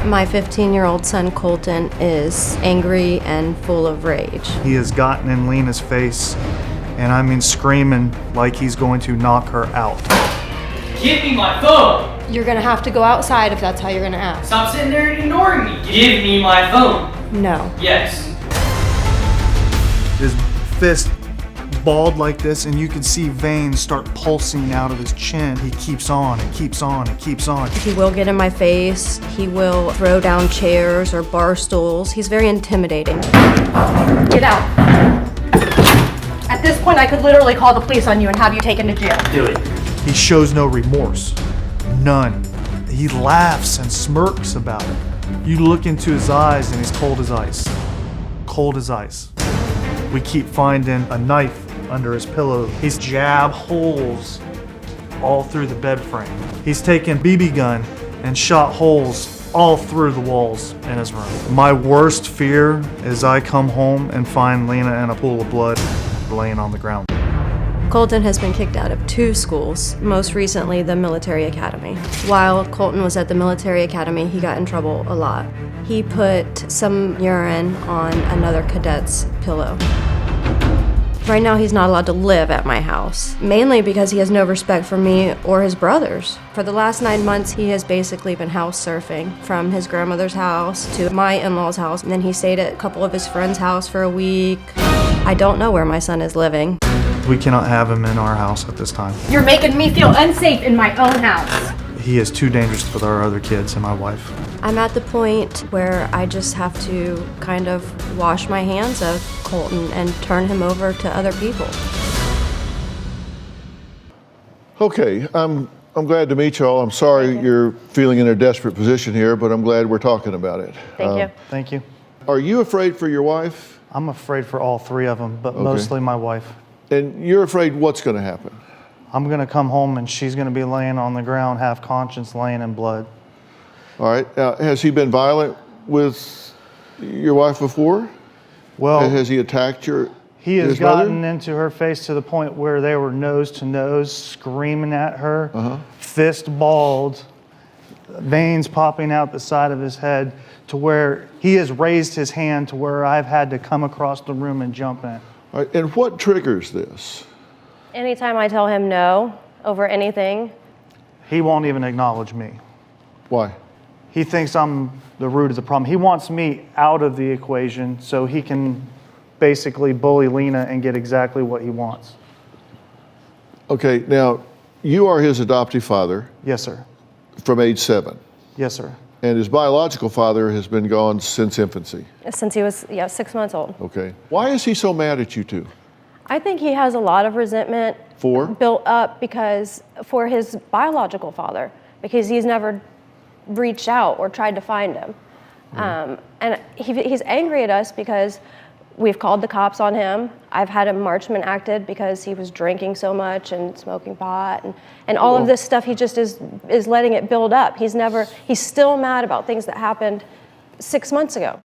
My 15-year-old son, Colton, is angry and full of rage. He has gotten in Lena's face, and I mean screaming like he's going to knock her out. Give me my phone! You're gonna have to go outside if that's how you're gonna act. Stop sitting there and ignoring me. Give me my phone. No. Yes. His fist balled like this, and you can see veins start pulsing out of his chin. He keeps on and keeps on and keeps on. He will get in my face. He will throw down chairs or bar stools. He's very intimidating. Get out. At this point, I could literally call the police on you and have you taken to jail. Do it. He shows no remorse. None. He laughs and smirks about it. You look into his eyes and he's cold as ice. Cold as ice. We keep finding a knife under his pillow. He's jabbed holes all through the bed frame. He's taken BB gun and shot holes all through the walls in his room. My worst fear is I come home and find Lena in a pool of blood laying on the ground. Colton has been kicked out of 2 schools, most recently the military academy. While Colton was at the military academy, he got in trouble a lot. He put some urine on another cadet's pillow. Right now, he's not allowed to live at my house, mainly because he has no respect for me or his brothers. For the last 9 months, he has basically been house surfing from his grandmother's house to my in-laws' house, and then he stayed at a couple of his friends' house for a week. I don't know where my son is living. We cannot have him in our house at this time. You're making me feel unsafe in my own house. He is too dangerous for our other kids and my wife. I'm at the point where I just have to kind of wash my hands of Colton and turn him over to other people. Okay, I'm glad to meet y'all. I'm sorry you're feeling in a desperate position here, but I'm glad we're talking about it. Thank you. Thank you. Are you afraid for your wife? I'm afraid for all 3 of them, but mostly my wife. And you're afraid what's going to happen? I'm gonna come home and she's gonna be laying on the ground, half conscious, laying in blood. All right. Now, has he been violent with your wife before? Well, Has he attacked he has his mother? gotten into her face to the point where they were nose to nose, screaming at her, fist balled, veins popping out the side of his head, to where he has raised his hand to where I've had to come across the room and jump in. All right. And what triggers this? Anytime I tell him no over anything, He won't even acknowledge me. Why? He thinks I'm the root of the problem. He wants me out of the equation so he can basically bully Lena and get exactly what he wants. Okay. Now, you are his adoptive father Yes, sir. from age 7. Yes, sir. And his biological father has been gone since infancy. since he was 6 months old. Okay. Why is he so mad at you two? I think he has a lot of resentment built up for his biological father, because he's never reached out or tried to find him. And he's angry at us because we've called the cops on him. I've had him Marchman acted because he was drinking so much and smoking pot and all of this stuff. He just is letting it build up. He's still mad about things that happened 6 months ago.